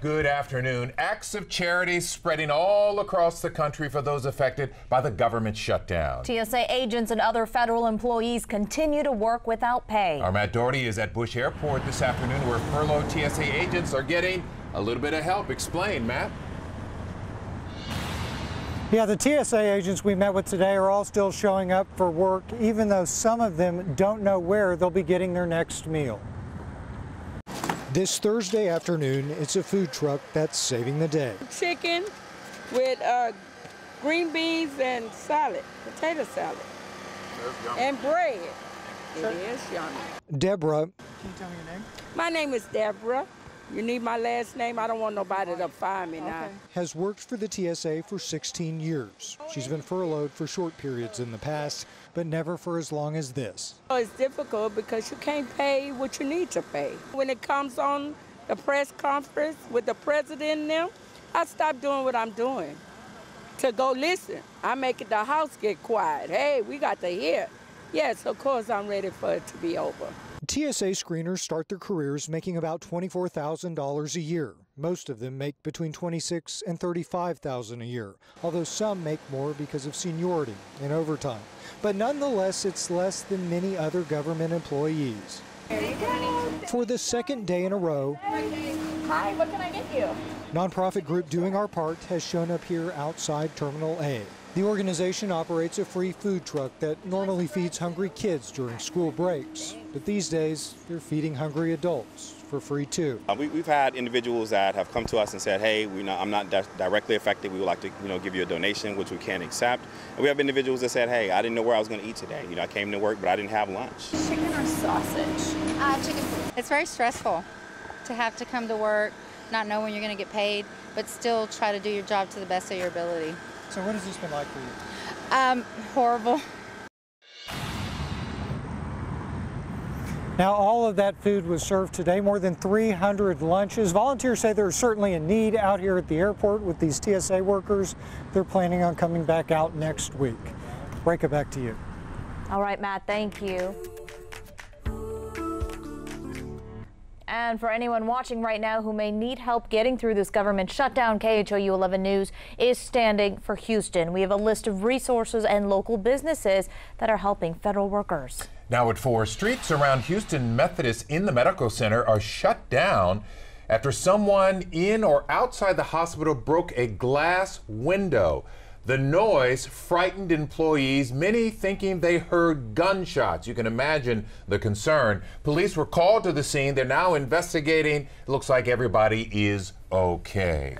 Good afternoon. Acts of charity spreading all across the country for those affected by the government shutdown. TSA agents and other federal employees continue to work without pay. Our Matt Doherty is at Bush Airport this afternoon where furloughed TSA agents are getting a little bit of help. Explain, Matt. Yeah, the TSA agents we met with today are all still showing up for work, even though some of them don't know where they'll be getting their next meal. This Thursday afternoon, it's a food truck that's saving the day. Chicken with green beans and salad, potato salad, and bread. It is yummy. Deborah. Can you tell me your name? My name is Deborah. You need my last name? I don't want nobody to find me now. Has worked for the TSA for 16 years. She's been furloughed for short periods in the past, but never for as long as this. It's difficult because you can't pay what you need to pay. When it comes on the press conference with the president and them, I stop doing what I'm doing to go listen. I make it the house get quiet. Hey, we got to hear. Yes, of course I'm ready for it to be over. TSA screeners start their careers making about $24,000 a year. Most of them make between $26,000 and $35,000 a year, although some make more because of seniority and overtime. But nonetheless, it's less than many other government employees. For the second day in a row, Hi, what can I get you? nonprofit group Doing Our Part has shown up here outside Terminal A. The organization operates a free food truck that normally feeds hungry kids during school breaks. But these days, they're feeding hungry adults for free too. We've had individuals that have come to us and said, hey, I'm not directly affected. We would like to give you a donation, which we can't accept. And we have individuals that said, hey, I didn't know where I was going to eat today. I came to work, but I didn't have lunch. Chicken or sausage? Chicken. It's very stressful to have to come to work, not know when you're going to get paid, but still try to do your job to the best of your ability. So what has this been like for you? Horrible. Now, all of that food was served today, more than 300 lunches. Volunteers say there's certainly a need out here at the airport with these TSA workers. They're planning on coming back out next week. Break back to you. All right, Matt, thank you. And for anyone watching right now who may need help getting through this government shutdown, KHOU 11 News is standing for Houston. We have a list of resources and local businesses that are helping federal workers. Now at 4 streets around Houston Methodist in the medical center are shut down after someone in or outside the hospital broke a glass window. The noise frightened employees, many thinking they heard gunshots. You can imagine the concern. Police were called to the scene. They're now investigating. It looks like everybody is okay.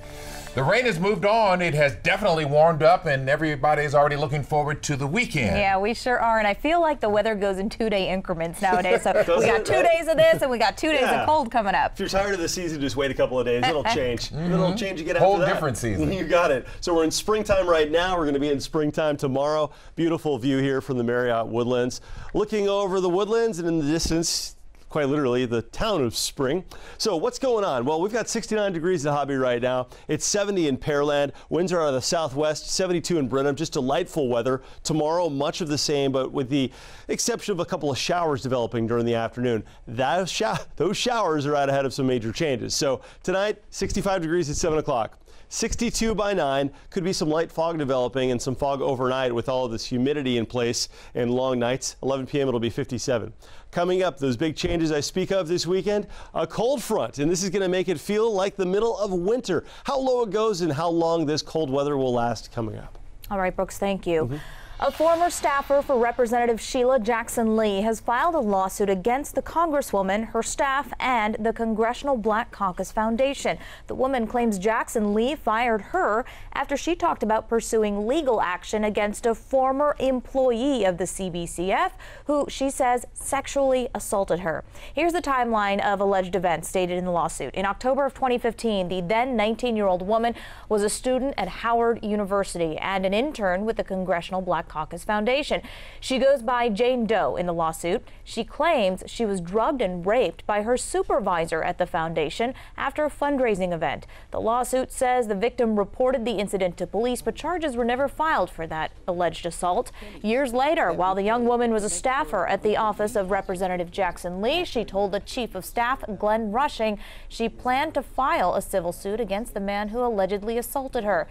The rain has moved on. It has definitely warmed up, and everybody's already looking forward to the weekend. Yeah, we sure are, and I feel like the weather goes in 2-day increments nowadays. So we got 2 days of this, and we got 2 days of cold coming up. If you're tired of the season, just wait a couple of days. It'll change. It'll change again after that. Whole different season. You got it. So we're in springtime right now. We're going to be in springtime tomorrow. Beautiful view here from the Marriott Woodlands. Looking over the woodlands and in the distance, quite literally, the town of Spring. So what's going on? Well, we've got 69 degrees at Hobby right now. It's 70 in Pearland. Winds are out of the southwest, 72 in Brenham. Just delightful weather. Tomorrow, much of the same, but with the exception of a couple of showers developing during the afternoon. Those showers are out ahead of some major changes. So tonight, 65 degrees at 7 o'clock. 62 by 9, could be some light fog developing and some fog overnight with all of this humidity in place and long nights. 11 p.m. it'll be 57. Coming up, those big changes I speak of this weekend, a cold front, and this is going to make it feel like the middle of winter. How low it goes and how long this cold weather will last coming up. All right, Brooks, thank you. A former staffer for Representative Sheila Jackson Lee has filed a lawsuit against the Congresswoman, her staff, and the Congressional Black Caucus Foundation. The woman claims Jackson Lee fired her after she talked about pursuing legal action against a former employee of the CBCF who she says sexually assaulted her. Here's the timeline of alleged events stated in the lawsuit. In October of 2015, the then 19-year-old woman was a student at Howard University and an intern with the Congressional Black Black Caucus Foundation. She goes by Jane Doe in the lawsuit. She claims she was drugged and raped by her supervisor at the foundation after a fundraising event. The lawsuit says the victim reported the incident to police, but charges were never filed for that alleged assault. Years later, while the young woman was a staffer at the office of Representative Jackson Lee, she told the Chief of Staff, Glenn Rushing, she planned to file a civil suit against the man who allegedly assaulted her.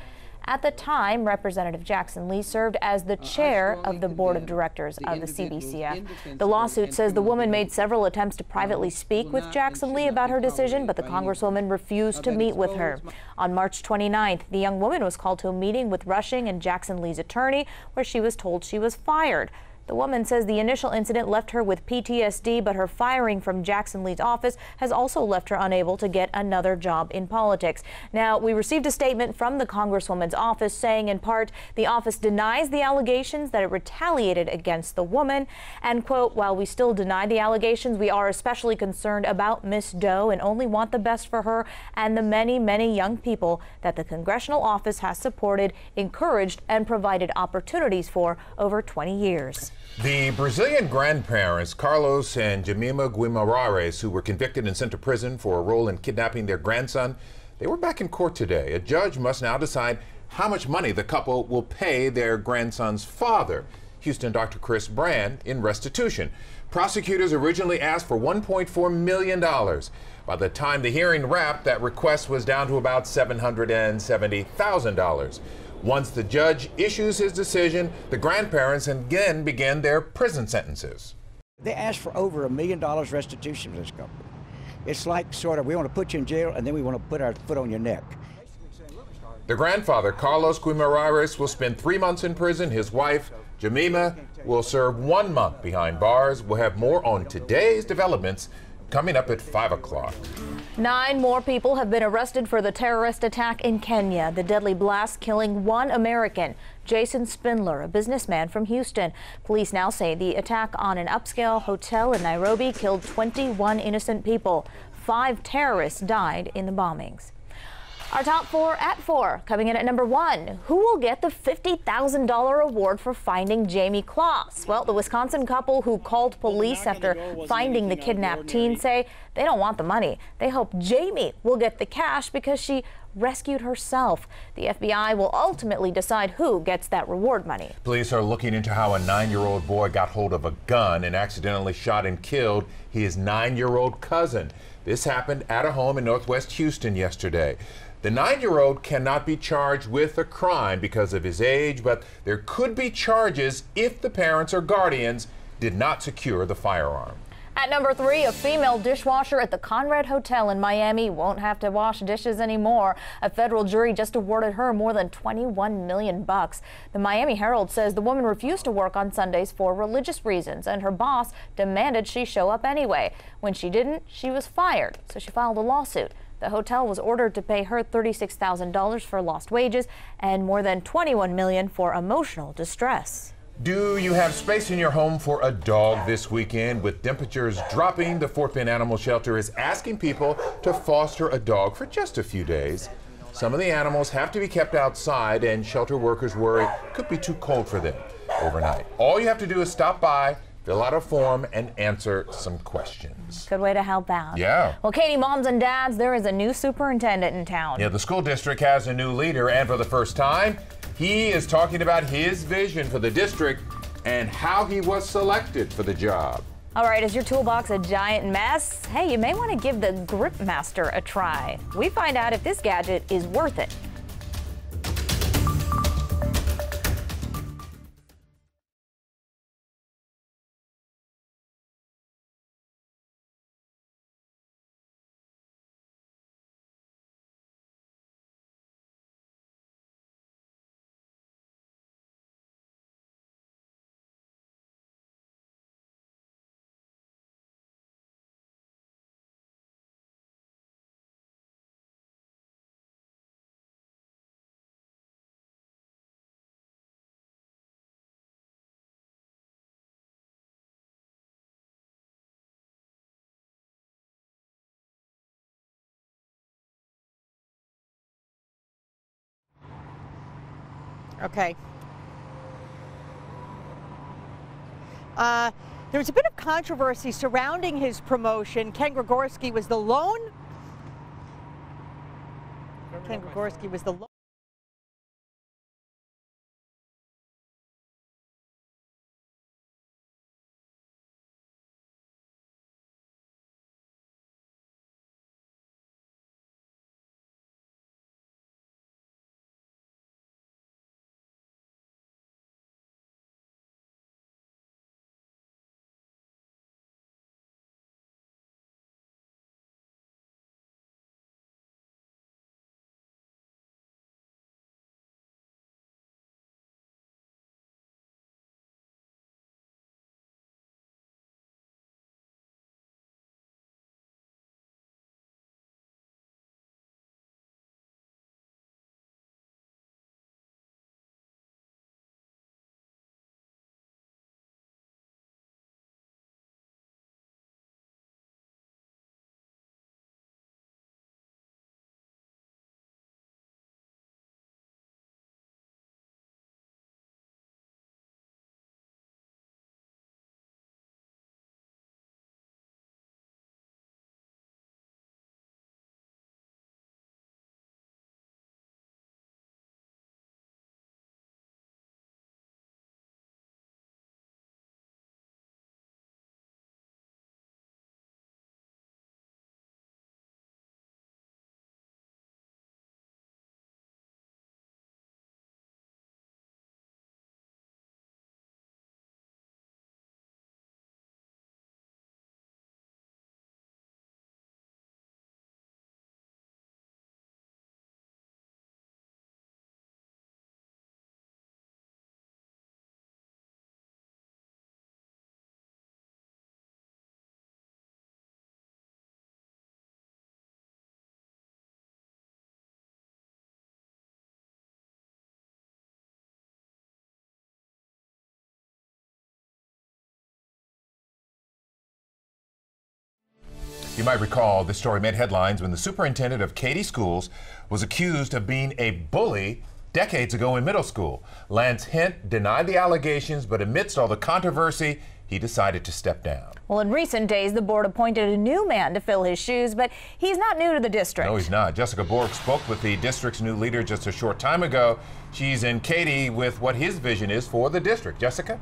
At the time, Representative Jackson Lee served as the chair of the board of directors of the CBCF. The lawsuit says the woman made several attempts to privately speak with Jackson Lee about her decision, but the Congresswoman refused to meet with her. On March 29th, the young woman was called to a meeting with Rushing and Jackson Lee's attorney, where she was told she was fired. The woman says the initial incident left her with PTSD, but her firing from Jackson Lee's office has also left her unable to get another job in politics. Now, we received a statement from the Congresswoman's office saying, in part, the office denies the allegations that it retaliated against the woman. And, quote, while we still deny the allegations, we are especially concerned about Miss Doe and only want the best for her and the many, many young people that the congressional office has supported, encouraged, and provided opportunities for over 20 years. The Brazilian grandparents, Carlos and Jemima Guimaraes, who were convicted and sent to prison for a role in kidnapping their grandson, they were back in court today. A judge must now decide how much money the couple will pay their grandson's father, Houston Dr. Chris Brand, in restitution. Prosecutors originally asked for $1.4 million. By the time the hearing wrapped, that request was down to about $770,000. Once the judge issues his decision, the grandparents again begin their prison sentences. They asked for over $1 million restitution for this couple. It's like sort of, we want to put you in jail and then we want to put our foot on your neck. The grandfather, Carlos Guimaraes, will spend 3 months in prison. His wife, Jemima, will serve 1 month behind bars. We'll have more on today's developments coming up at 5 o'clock. 9 more people have been arrested for the terrorist attack in Kenya, the deadly blast killing 1 American, Jason Spindler, a businessman from Houston. Police now say the attack on an upscale hotel in Nairobi killed 21 innocent people. 5 terrorists died in the bombings. Our top 4 at 4. Coming in at number 1, who will get the $50,000 award for finding Jamie Kloss? Well, the Wisconsin couple who called police after finding the kidnapped teen say they don't want the money. They hope Jamie will get the cash because she rescued herself. The FBI will ultimately decide who gets that reward money. Police are looking into how a 9-year-old boy got hold of a gun and accidentally shot and killed his 9-year-old cousin. This happened at a home in Northwest Houston yesterday. The 9-year-old cannot be charged with a crime because of his age, but there could be charges if the parents or guardians did not secure the firearm. At number 3, a female dishwasher at the Conrad Hotel in Miami won't have to wash dishes anymore. A federal jury just awarded her more than $21 million. The Miami Herald says the woman refused to work on Sundays for religious reasons, and her boss demanded she show up anyway. When she didn't, she was fired, so she filed a lawsuit. The hotel was ordered to pay her $36,000 for lost wages and more than $21 million for emotional distress. Do you have space in your home for a dog this weekend? With temperatures dropping, the Fort Bend Animal Shelter is asking people to foster a dog for just a few days. Some of the animals have to be kept outside, and shelter workers worry it could be too cold for them overnight. All you have to do is stop by, fill out a form, and answer some questions. Good way to help out. Yeah. Well, Katie, moms and dads, there is a new superintendent in town. Yeah, the school district has a new leader, and for the first time, he is talking about his vision for the district and how he was selected for the job. All right, is your toolbox a giant mess? Hey, you may want to give the Grip Master a try. We find out if this gadget is worth it. Okay. There was a bit of controversy surrounding his promotion. Ken Gregorski was the lone. You might recall this story made headlines when the superintendent of Katy schools was accused of being a bully decades ago in middle school. Lance Hint denied the allegations, but amidst all the controversy, he decided to step down. Well, in recent days, the board appointed a new man to fill his shoes, but he's not new to the district. No, he's not. Jessica Bork spoke with the district's new leader just a short time ago. She's in Katy with what his vision is for the district. Jessica?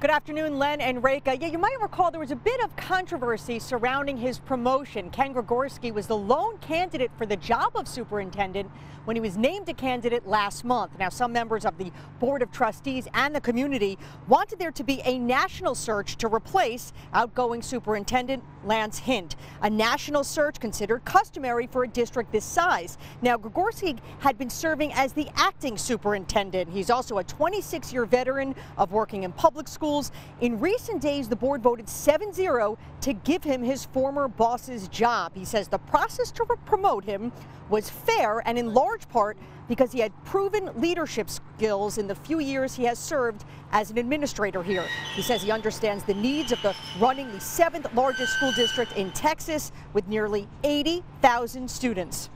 Good afternoon, Len and Reka. Yeah, you might recall there was a bit of controversy surrounding his promotion. Ken Gregorski was the lone candidate for the job of superintendent when he was named a candidate last month. Now, some members of the Board of Trustees and the community wanted there to be a national search to replace outgoing superintendent Lance Hint. A national search considered customary for a district this size. Now, Gregorski had been serving as the acting superintendent. He's also a 26-year veteran of working in public schools. In recent days, the board voted 7-0 to give him his former boss's job. He says the process to promote him was fair, and in large part because he had proven leadership skills in the few years he has served as an administrator here. He says he understands the needs of running the 7th largest school district in Texas with nearly 80,000 students.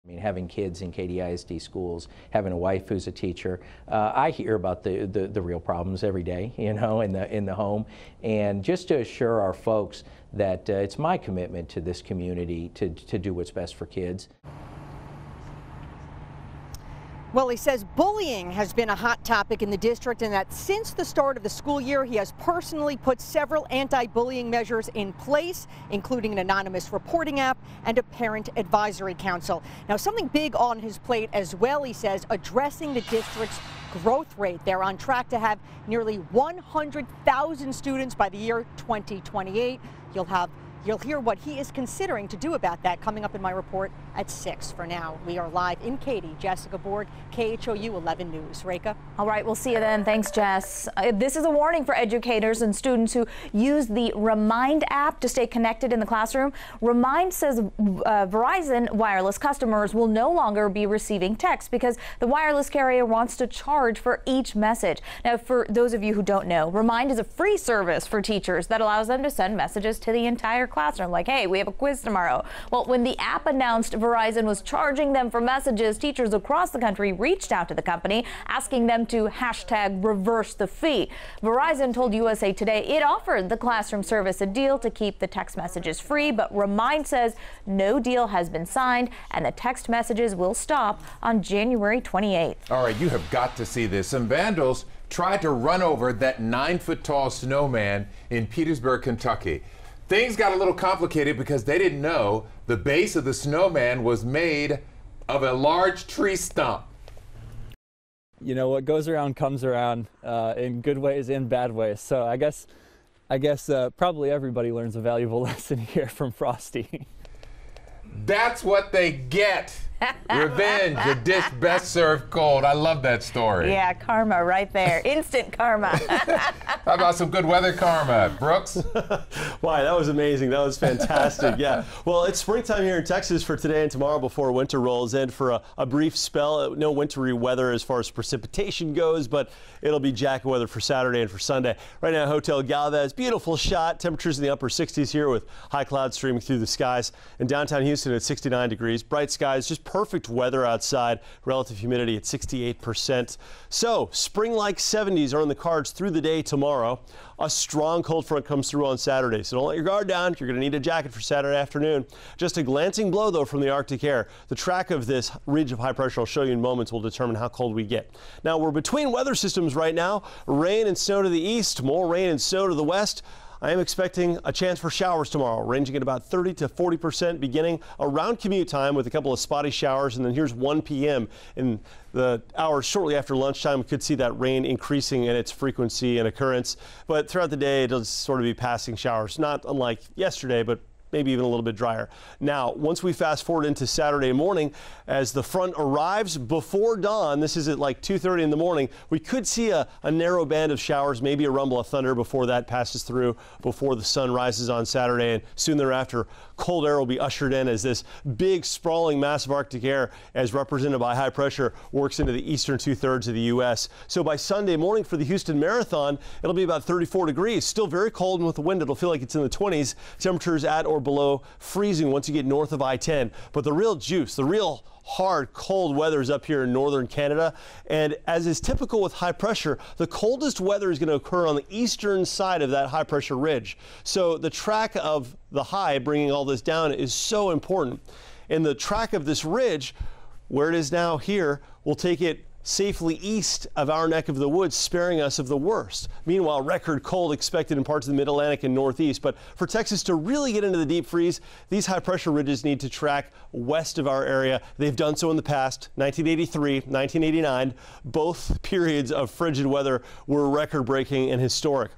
I mean, having kids in Katy ISD schools, having a wife who's a teacher, I hear about the real problems every day, you know, in the home, and just to assure our folks that it's my commitment to this community to do what's best for kids. Well, he says bullying has been a hot topic in the district, and that since the start of the school year, he has personally put several anti-bullying measures in place, including an anonymous reporting app and a parent advisory council. Now, something big on his plate as well, he says, addressing the district's growth rate. They're on track to have nearly 100,000 students by the year 2028. You'll hear what he is considering to do about that coming up in my report at 6. For now, we are live in Katy. Jessica Borg, KHOU 11 News. Reka? All right, we'll see you then. Thanks, Jess. This is a warning for educators and students who use the Remind app to stay connected in the classroom. Remind says Verizon wireless customers will no longer be receiving texts because the wireless carrier wants to charge for each message. Now, for those of you who don't know, Remind is a free service for teachers that allows them to send messages to the entire classroom, like, hey, we have a quiz tomorrow. Well, when the app announced Verizon was charging them for messages, teachers across the country reached out to the company, asking them to hashtag reverse the fee. Verizon told USA Today it offered the classroom service a deal to keep the text messages free, but Remind says no deal has been signed and the text messages will stop on January 28th. All right, you have got to see this. Some vandals tried to run over that 9-foot-tall snowman in Petersburg, Kentucky. Things got a little complicated because they didn't know the base of the snowman was made of a large tree stump. You know, what goes around comes around, in good ways and bad ways. So I guess probably everybody learns a valuable lesson here from Frosty. That's what they get. Revenge, a dish best served cold. I love that story. Yeah, karma right there. Instant karma. How about some good weather karma, Brooks? Why, that was amazing. That was fantastic. Yeah. Well, it's springtime here in Texas for today and tomorrow before winter rolls in for a brief spell. No wintry weather as far as precipitation goes, but it'll be jacket weather for Saturday and for Sunday. Right now, Hotel Galvez, beautiful shot. Temperatures in the upper 60s here with high clouds streaming through the skies. In downtown Houston at 69 degrees. Bright skies, just perfect weather outside. Relative humidity at 68%. So spring-like 70s are in the cards through the day tomorrow. A strong cold front comes through on Saturday, so don't let your guard down. You're going to need a jacket for Saturday afternoon. Just a glancing blow, though, from the Arctic air. The track of this ridge of high pressure I'll show you in moments will determine how cold we get. Now, we're between weather systems right now. Rain and snow to the east, more rain and snow to the west. I am expecting a chance for showers tomorrow, ranging at about 30 to 40% beginning around commute time with a couple of spotty showers. And then here's 1 p.m. in the hours shortly after lunchtime. We could see that rain increasing in its frequency and occurrence. But throughout the day, it'll sort of be passing showers, not unlike yesterday, but maybe even a little bit drier. Now, once we fast forward into Saturday morning, as the front arrives before dawn, this is at like 2:30 in the morning, we could see a narrow band of showers, maybe a rumble of thunder before that passes through, before the sun rises on Saturday. And soon thereafter, cold air will be ushered in as this big, sprawling mass of Arctic air, as represented by high pressure, works into the eastern 2/3 of the U.S. So by Sunday morning for the Houston Marathon, it'll be about 34 degrees. Still very cold, and with the wind, it'll feel like it's in the 20s. Temperatures at or below freezing once you get north of I-10. But the real juice, the real hard, cold weather is up here in northern Canada. And as is typical with high pressure, the coldest weather is going to occur on the eastern side of that high pressure ridge. So the track of the high bringing all this down is so important. And the track of this ridge, where it is now here, will take it safely east of our neck of the woods, sparing us of the worst. Meanwhile, record cold expected in parts of the mid-Atlantic and northeast. But for Texas to really get into the deep freeze, these high pressure ridges need to track west of our area. They've done so in the past. 1983, 1989, both periods of frigid weather were record-breaking and historic.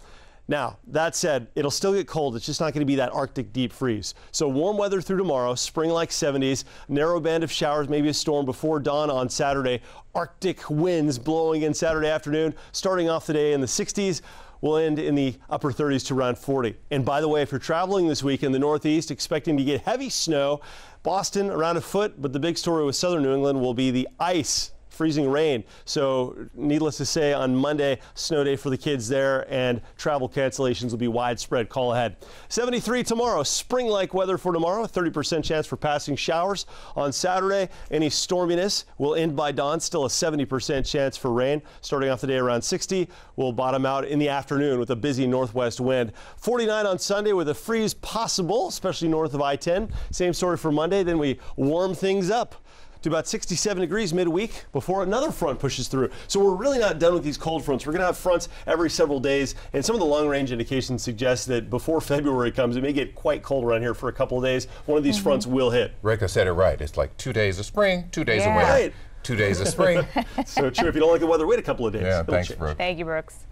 Now, that said, it'll still get cold. It's just not going to be that Arctic deep freeze. So warm weather through tomorrow, spring-like 70s, narrow band of showers, maybe a storm before dawn on Saturday. Arctic winds blowing in Saturday afternoon, starting off the day in the 60s. We'll end in the upper 30s to around 40. And by the way, if you're traveling this week in the Northeast, expecting to get heavy snow, Boston around a foot, but the big story with southern New England will be the ice. Freezing rain. So needless to say, on Monday, snow day for the kids there, and travel cancellations will be widespread. Call ahead. 73 tomorrow, spring-like weather for tomorrow, a 30% chance for passing showers. On Saturday, any storminess will end by dawn, still a 70% chance for rain. Starting off the day around 60, we'll bottom out in the afternoon with a busy northwest wind. 49 on Sunday with a freeze possible, especially north of I-10. Same story for Monday, then we warm things up to about 67 degrees midweek before another front pushes through. So we're really not done with these cold fronts. We're going to have fronts every several days, and some of the long-range indications suggest that before February comes, it may get quite cold around here for a couple of days. One of these fronts will hit. Reka said it right. It's like 2 days of spring, 2 days of winter. Right. 2 days of spring. So true. If you don't like the weather, wait a couple of days. Yeah, It'll thanks, change. Brooke. Thank you, Brooks.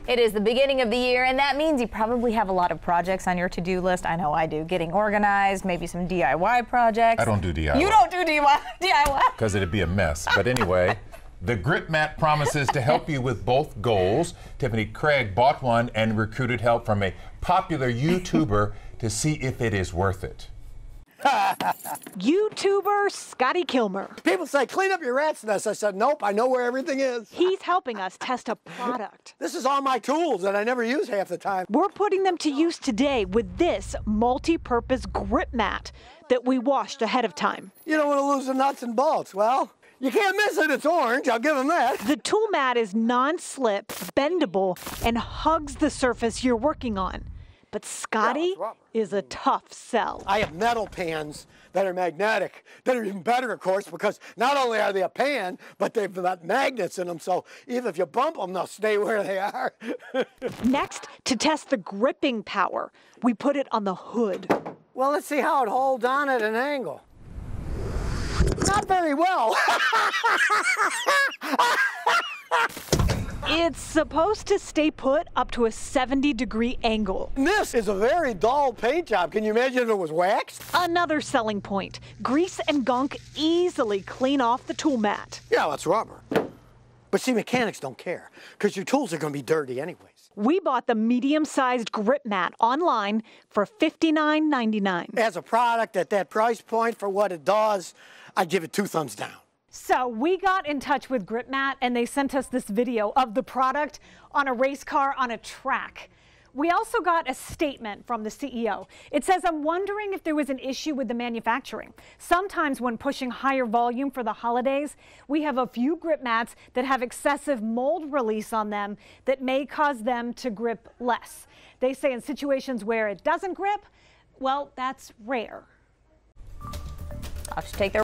It is the beginning of the year, and that means you probably have a lot of projects on your to-do list. I know I do. Getting organized, maybe some DIY projects. I don't do DIY. You don't do DIY? Because it'd be a mess. But anyway, the Grit Mat promises to help you with both goals. Tiffany Craig bought one and recruited help from a popular YouTuber to see if it is worth it. YouTuber Scotty Kilmer. People say, clean up your rat's nest. I said, nope, I know where everything is. He's helping us test a product. This is all my tools that I never use half the time. We're putting them to use today with this multi-purpose grip mat that we washed ahead of time. You don't want to lose the nuts and bolts. Well, you can't miss it. It's orange. I'll give them that. The tool mat is non-slip, bendable, and hugs the surface you're working on. But Scotty is a tough sell. I have metal pans that are magnetic. That are even better, of course, because not only are they a pan, but they've got magnets in them, so even if you bump them, they'll stay where they are. Next, to test the gripping power, we put it on the hood. Well, let's see how it holds on at an angle. Not very well. It's supposed to stay put up to a 70-degree angle. This is a very dull paint job. Can you imagine if it was waxed? Another selling point. Grease and gunk easily clean off the tool mat. Yeah, that's rubber. But see, mechanics don't care, because your tools are going to be dirty anyways. We bought the medium-sized grip mat online for $59.99. As a product at that price point for what it does, I'd give it 2 thumbs down. So we got in touch with GripMat and they sent us this video of the product on a race car on a track. We also got a statement from the CEO. It says, I'm wondering if there was an issue with the manufacturing. Sometimes when pushing higher volume for the holidays, we have a few grip mats that have excessive mold release on them that may cause them to grip less. They say in situations where it doesn't grip, well, that's rare. I'll just take their